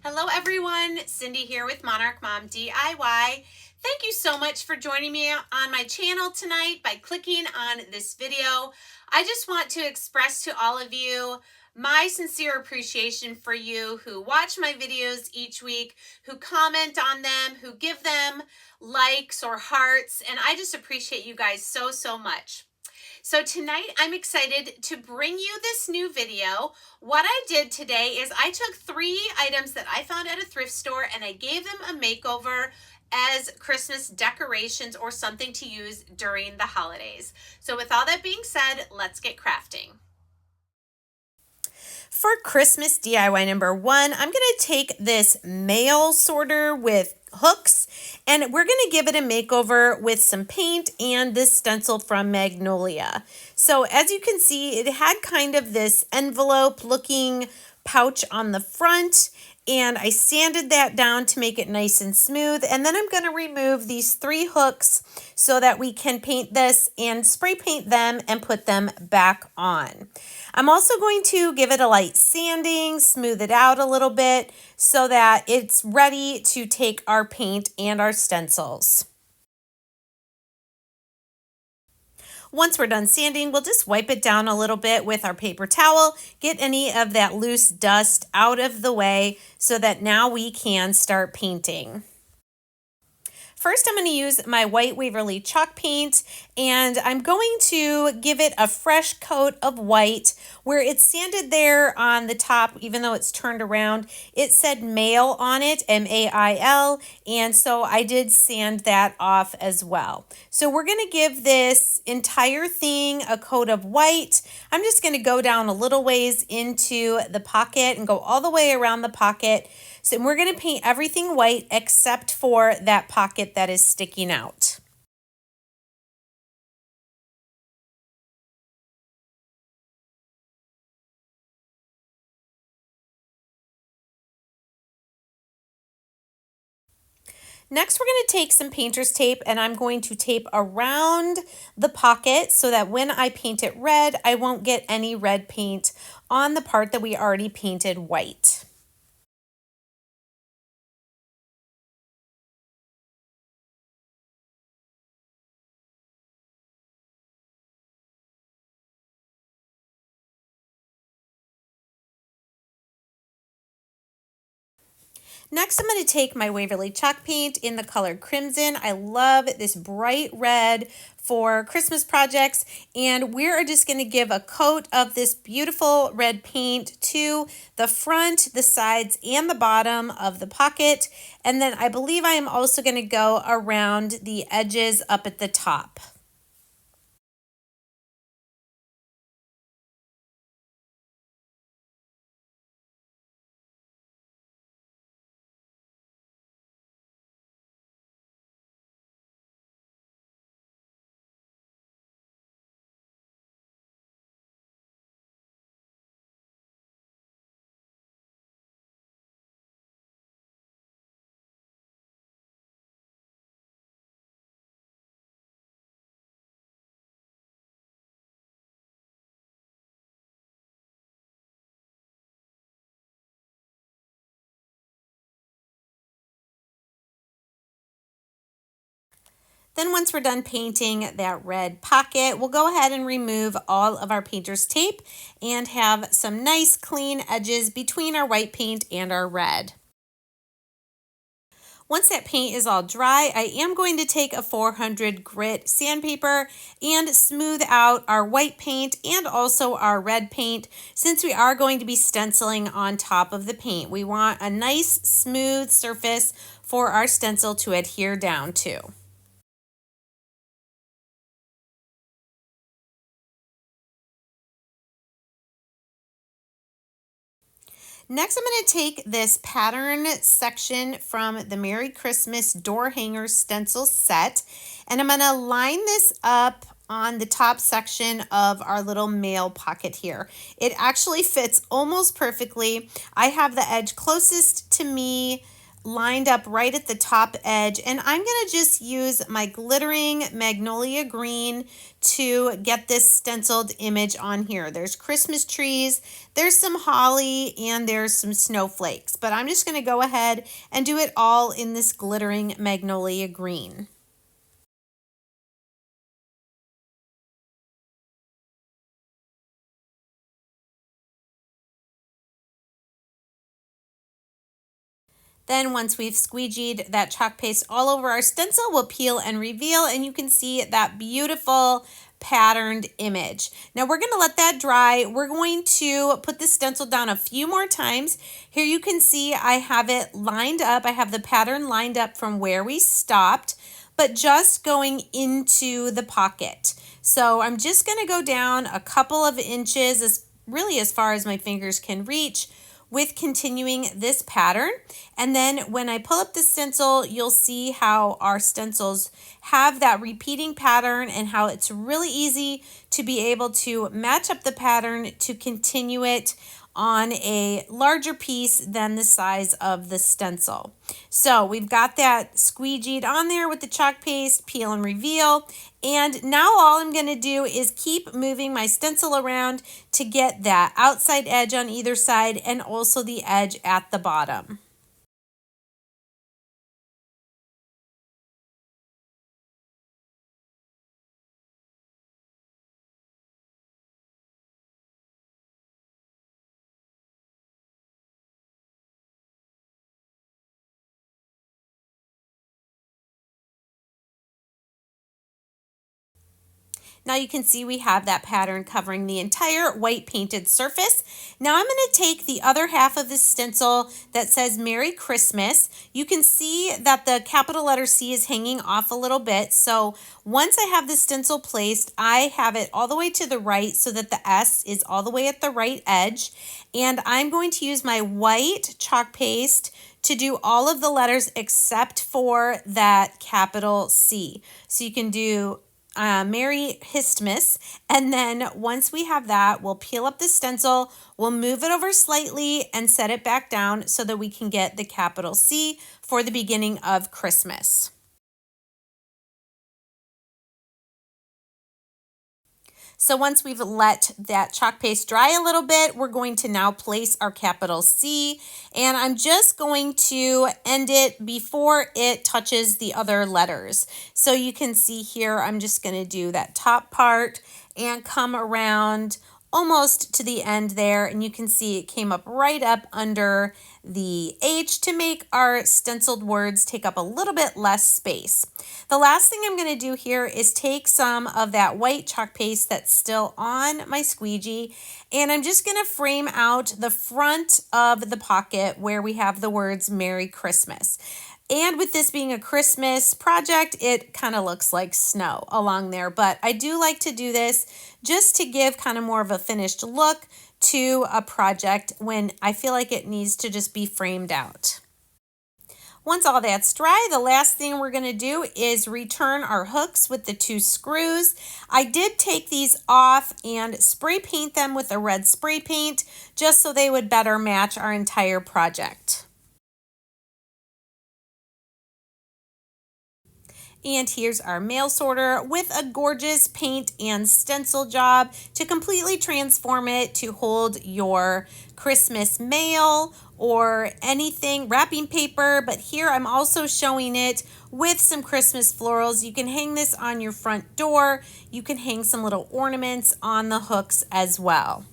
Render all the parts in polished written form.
Hello everyone, Cindy here with Monarch Mom DIY. Thank you so much for joining me on my channel tonight by clicking on this video. I just want to express to all of you my sincere appreciation for you who watch my videos each week, who comment on them, who give them likes or hearts, and I just appreciate you guys so much. So tonight I'm excited to bring you this new video. What I did today is I took 3 items that I found at a thrift store and I gave them a makeover as Christmas decorations or something to use during the holidays. So with all that being said, let's get crafting. For Christmas DIY number 1, I'm going to take this mail sorter with hooks and we're going to give it a makeover with some paint and this stencil from Magnolia. So as you can see, it had kind of this envelope looking pouch on the front, and I sanded that down to make it nice and smooth. And then I'm going to remove these 3 hooks so that we can paint this and spray paint them and put them back on. I'm also going to give it a light sanding, smooth it out a little bit so that it's ready to take our paint and our stencils. Once we're done sanding, we'll just wipe it down a little bit with our paper towel, get any of that loose dust out of the way so that now we can start painting. First, I'm going to use my white Waverly chalk paint, and I'm going to give it a fresh coat of white. Where it's sanded there on the top, even though it's turned around, it said mail on it, M-A-I-L, and so I did sand that off as well. So we're going to give this entire thing a coat of white. I'm just going to go down a little ways into the pocket and go all the way around the pocket. So we're going to paint everything white except for that pocket that is sticking out. Next, we're going to take some painter's tape and I'm going to tape around the pocket so that when I paint it red, I won't get any red paint on the part that we already painted white. Next, I'm going to take my Waverly chalk paint in the color Crimson. I love this bright red for Christmas projects, and we're just going to give a coat of this beautiful red paint to the front, the sides, and the bottom of the pocket. And then I believe I am also going to go around the edges up at the top. Then once we're done painting that red pocket, we'll go ahead and remove all of our painter's tape and have some nice clean edges between our white paint and our red. Once that paint is all dry, I am going to take a 400 grit sandpaper and smooth out our white paint and also our red paint, since we are going to be stenciling on top of the paint. We want a nice smooth surface for our stencil to adhere down to. Next, I'm going to take this pattern section from the Merry Christmas door hanger stencil set, and I'm going to line this up on the top section of our little mail pocket here. It actually fits almost perfectly. I have the edge closest to me lined up right at the top edge, and I'm going to just use my glittering Magnolia green to get this stenciled image on here. There's Christmas trees, there's some holly, and there's some snowflakes, but I'm just going to go ahead and do it all in this glittering Magnolia green. Then once we've squeegeed that chalk paste all over our stencil, we'll peel and reveal, and you can see that beautiful patterned image. Now we're going to let that dry. We're going to put the stencil down a few more times. Here you can see I have it lined up. I have the pattern lined up from where we stopped, but just going into the pocket. So I'm just going to go down a couple of inches, really as far as my fingers can reach, with continuing this pattern. And then when I pull up the stencil, you'll see how our stencils have that repeating pattern and how it's really easy to be able to match up the pattern to continue it on a larger piece than the size of the stencil. So we've got that squeegeed on there with the chalk paste, peel and reveal. And now all I'm going to do is keep moving my stencil around to get that outside edge on either side and also the edge at the bottom. Now you can see we have that pattern covering the entire white painted surface. Now I'm going to take the other half of the stencil that says Merry Christmas. You can see that the capital letter C is hanging off a little bit. So once I have the stencil placed, I have it all the way to the right so that the S is all the way at the right edge. And I'm going to use my white chalk paste to do all of the letters except for that capital C. So you can do Merry Christmas, and then once we have that, we'll peel up the stencil, we'll move it over slightly and set it back down so that we can get the capital C for the beginning of Christmas. So once we've let that chalk paste dry a little bit, we're going to now place our capital C, and I'm just going to end it before it touches the other letters. So you can see here, I'm just going to do that top part and come around almost to the end there, and you can see it came up right up under the H to make our stenciled words take up a little bit less space. The last thing I'm going to do here is take some of that white chalk paste that's still on my squeegee, and I'm just going to frame out the front of the pocket where we have the words Merry Christmas. And with this being a Christmas project, it kind of looks like snow along there. But I do like to do this just to give kind of more of a finished look to a project when I feel like it needs to just be framed out. Once all that's dry, the last thing we're going to do is return our hooks with the 2 screws. I did take these off and spray paint them with a red spray paint just so they would better match our entire project. And here's our mail sorter with a gorgeous paint and stencil job to completely transform it to hold your Christmas mail or anything, wrapping paper. But here I'm also showing it with some Christmas florals. You can hang this on your front door. You can hang some little ornaments on the hooks as well.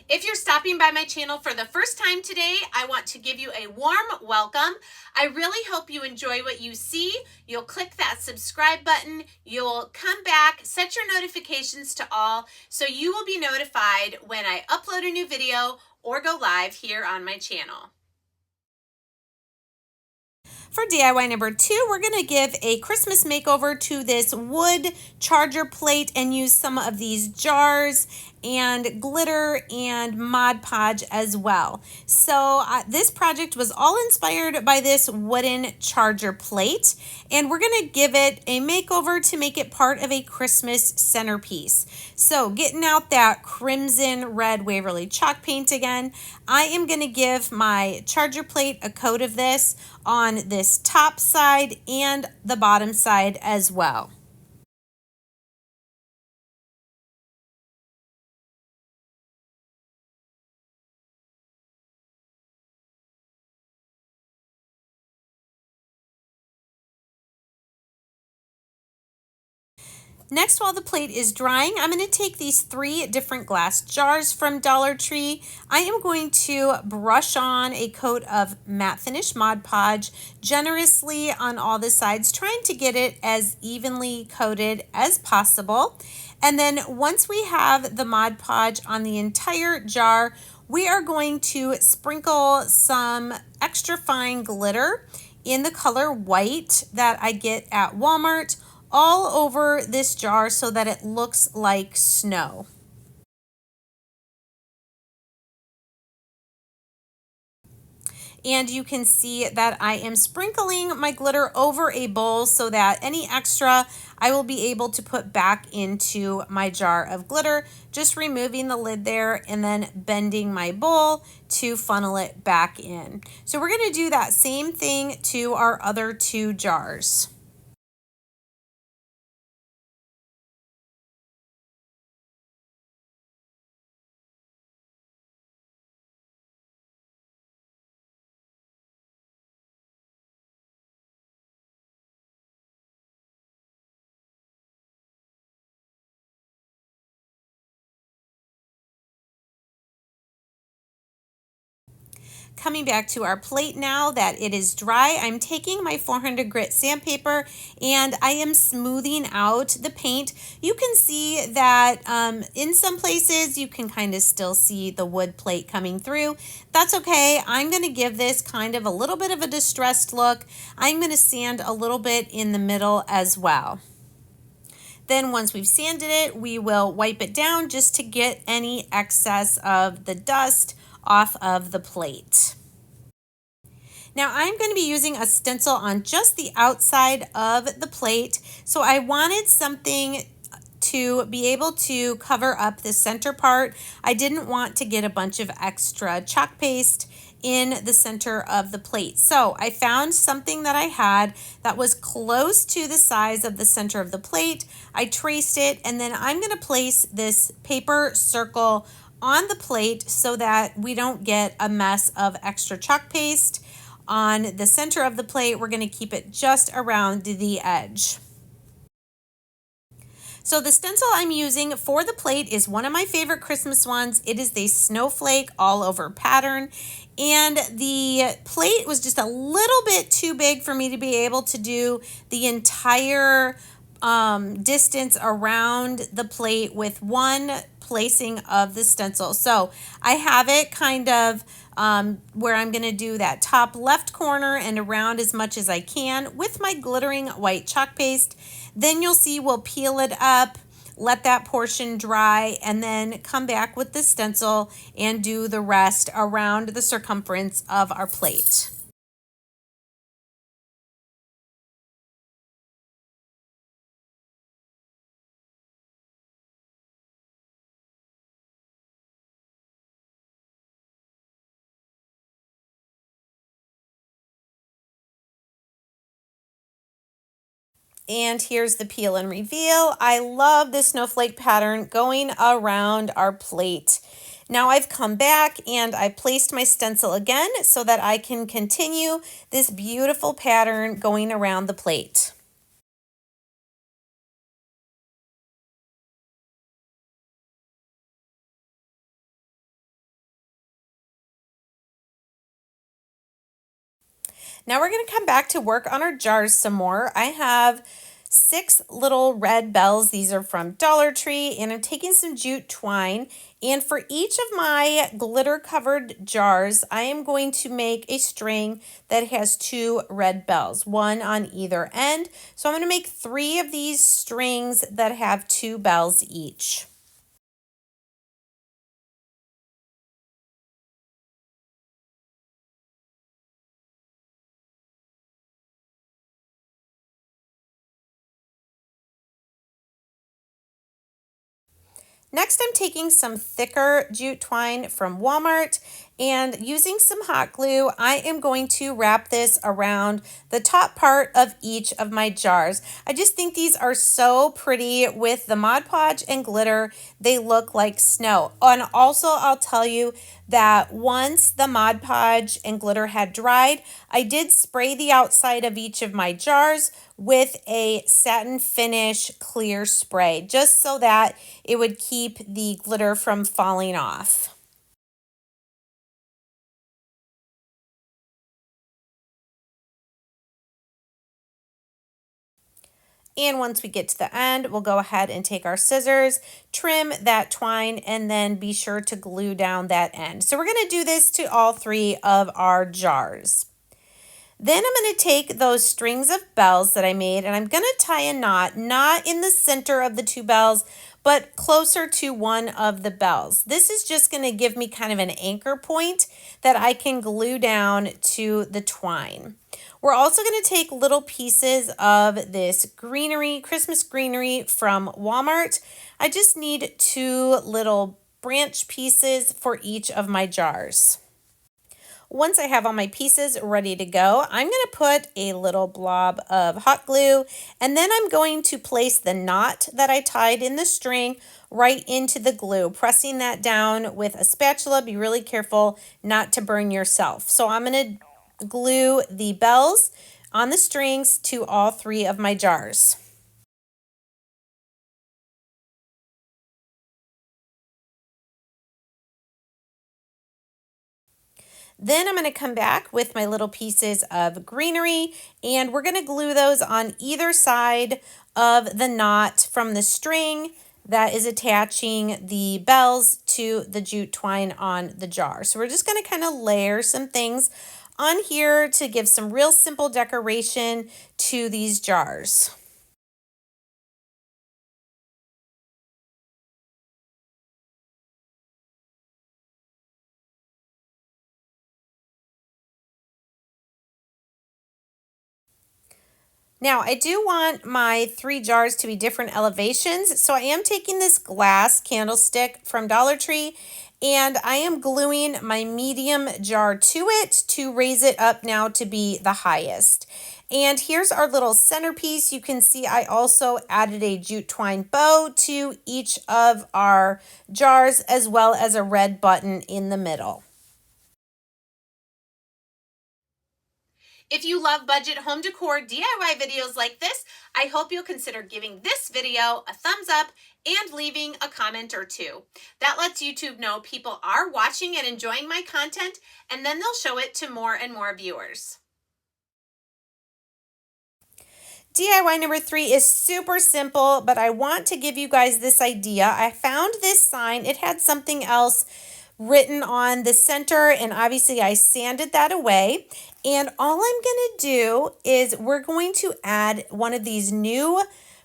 If you're stopping by my channel for the first time today, I want to give you a warm welcome. I really hope you enjoy what you see. You'll click that subscribe button. You'll come back, set your notifications to all, so you will be notified when I upload a new video or go live here on my channel. For DIY number 2, we're going to give a Christmas makeover to this wood charger plate and use some of these jars and glitter and Mod Podge as well. So this project was all inspired by this wooden charger plate, and we're going to give it a makeover to make it part of a Christmas centerpiece. So getting out that crimson red Waverly chalk paint again, I am going to give my charger plate a coat of this on this top side and the bottom side as well. Next, while the plate is drying, I'm going to take these 3 different glass jars from Dollar Tree. I am going to brush on a coat of matte finish Mod Podge generously on all the sides, trying to get it as evenly coated as possible. And then once we have the Mod Podge on the entire jar, we are going to sprinkle some extra fine glitter in the color white that I get at Walmart all over this jar so that it looks like snow. And you can see that I am sprinkling my glitter over a bowl so that any extra I will be able to put back into my jar of glitter, just removing the lid there and then bending my bowl to funnel it back in. So we're going to do that same thing to our other 2 jars. Coming back to our plate now that it is dry, I'm taking my 400 grit sandpaper and I am smoothing out the paint. You can see that in some places you can kind of still see the wood plate coming through. That's okay. I'm going to give this kind of a little bit of a distressed look. I'm going to sand a little bit in the middle as well. Then once we've sanded it, we will wipe it down just to get any excess of the dust off of the plate. Now I'm going to be using a stencil on just the outside of the plate. So I wanted something to be able to cover up the center part. I didn't want to get a bunch of extra chalk paste in the center of the plate. So I found something that I had that was close to the size of the center of the plate. I traced it, and then I'm going to place this paper circle on the plate so that we don't get a mess of extra chalk paste on the center of the plate. We're going to keep it just around the edge. So the stencil I'm using for the plate is one of my favorite Christmas ones. It is the snowflake all over pattern. And the plate was just a little bit too big for me to be able to do the entire distance around the plate with one placing of the stencil. So I have it kind of where I'm going to do that top left corner and around as much as I can with my glittering white chalk paste. Then you'll see we'll peel it up, let that portion dry, and then come back with the stencil and do the rest around the circumference of our plate. And here's the peel and reveal. I love this snowflake pattern going around our plate. Now I've come back and I placed my stencil again so that I can continue this beautiful pattern going around the plate. Now we're going to come back to work on our jars some more. I have 6 little red bells. These are from Dollar Tree, and I'm taking some jute twine. And for each of my glitter covered jars, I am going to make a string that has 2 red bells, one on either end. So I'm going to make 3 of these strings that have 2 bells each. Next, I'm taking some thicker jute twine from Walmart and using some hot glue, I am going to wrap this around the top part of each of my jars. I just think these are so pretty with the Mod Podge and glitter. They look like snow. And also, I'll tell you that once the Mod Podge and glitter had dried, I did spray the outside of each of my jars with a satin finish clear spray, just so that it would keep the glitter from falling off. And once we get to the end, we'll go ahead and take our scissors, trim that twine, and then be sure to glue down that end. So we're going to do this to all 3 of our jars. Then I'm going to take those strings of bells that I made and I'm going to tie a knot, not in the center of the 2 bells, but closer to one of the bells. This is just going to give me kind of an anchor point that I can glue down to the twine. We're also going to take little pieces of this greenery, Christmas greenery from Walmart. I just need 2 little branch pieces for each of my jars. Once I have all my pieces ready to go, I'm going to put a little blob of hot glue and then I'm going to place the knot that I tied in the string right into the glue, pressing that down with a spatula. Be really careful not to burn yourself. So I'm going to glue the bells on the strings to all 3 of my jars. Then I'm going to come back with my little pieces of greenery and we're going to glue those on either side of the knot from the string that is attaching the bells to the jute twine on the jar. So we're just going to kind of layer some things on here to give some real simple decoration to these jars. Now, I do want my 3 jars to be different elevations, so I am taking this glass candlestick from Dollar Tree, and I am gluing my medium jar to it to raise it up now to be the highest. And here's our little centerpiece. You can see I also added a jute twine bow to each of our jars, as well as a red button in the middle. If you love budget home decor DIY videos like this, I hope you'll consider giving this video a thumbs up and leaving a comment or 2. That lets YouTube know people are watching and enjoying my content, and then they'll show it to more and more viewers. DIY number 3 is super simple, but I want to give you guys this idea. I found this sign. It had something else written on the center, and obviously I sanded that away. And all I'm going to do is we're going to add one of these new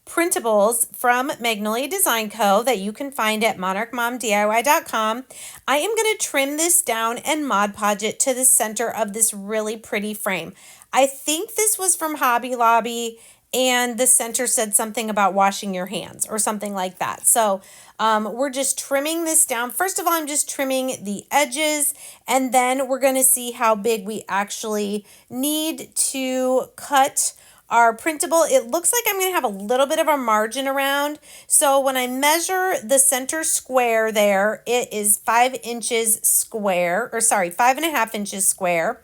printables from Magnolia Design Co. that you can find at monarchmomdiy.com. I am going to trim this down and Mod Podge it to the center of this really pretty frame. I think this was from Hobby Lobby, and the center said something about washing your hands or something like that. So we're just trimming this down. First of all, I'm just trimming the edges, and then we're going to see how big we actually need to cut our printable. It looks like I'm going to have a little bit of a margin around. So when I measure the center square there, it is 5 inches square, or sorry, 5.5 inches square.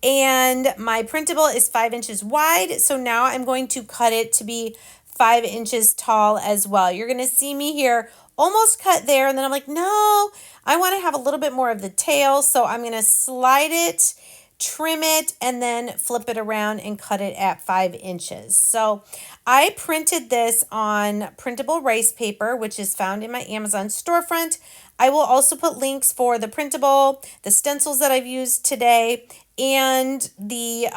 And my printable is 5 inches wide. So now I'm going to cut it to be 5 inches tall as well. You're going to see me here almost cut there. And then I'm like, no, I want to have a little bit more of the tail. So I'm going to slide it, trim it, and then flip it around and cut it at 5 inches. So I printed this on printable rice paper, which is found in my Amazon storefront. I will also put links for the printable, the stencils that I've used today, and the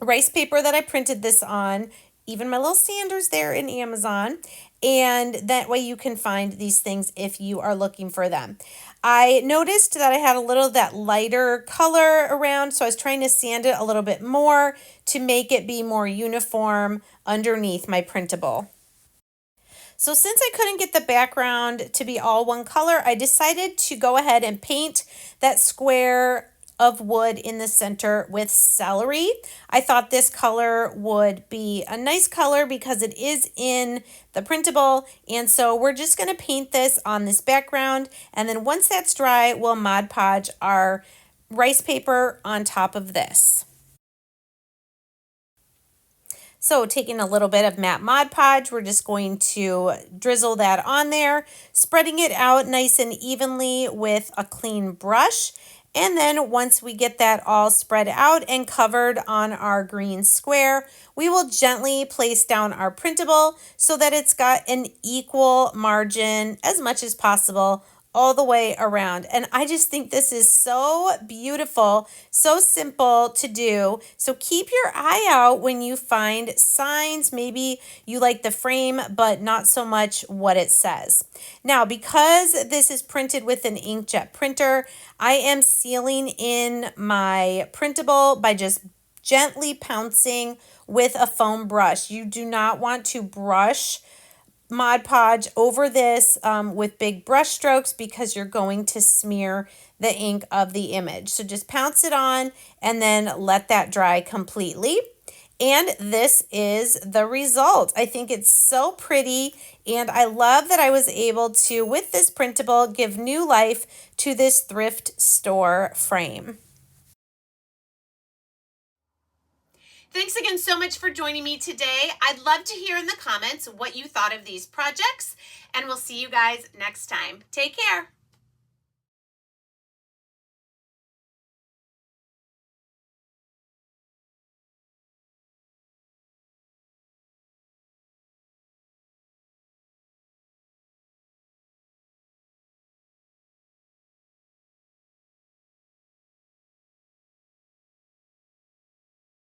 rice paper that I printed this on, even my little sanders there in Amazon. And that way you can find these things if you are looking for them. I noticed that I had a little of that lighter color around, so I was trying to sand it a little bit more to make it be more uniform underneath my printable. So since I couldn't get the background to be all one color, I decided to go ahead and paint that square of wood in the center with celery. I thought this color would be a nice color because it is in the printable, and so we're just going to paint this on this background, and then once that's dry, we'll Mod Podge our rice paper on top of this. So taking a little bit of matte Mod Podge, we're just going to drizzle that on there, spreading it out nice and evenly with a clean brush. And then once we get that all spread out and covered on our green square, we will gently place down our printable so that it's got an equal margin as much as possible all the way around. And I just think this is so beautiful, so simple to do. So keep your eye out when you find signs. Maybe you like the frame, but not so much what it says. Now, because this is printed with an inkjet printer, I am sealing in my printable by just gently pouncing with a foam brush. You do not want to brush Mod Podge over this with big brush strokes because you're going to smear the ink of the image. So just pounce it on and then let that dry completely. And this is the result. I think it's so pretty, and I love that I was able to, with this printable, give new life to this thrift store frame. Thanks again so much for joining me today. I'd love to hear in the comments what you thought of these projects, and we'll see you guys next time. Take care.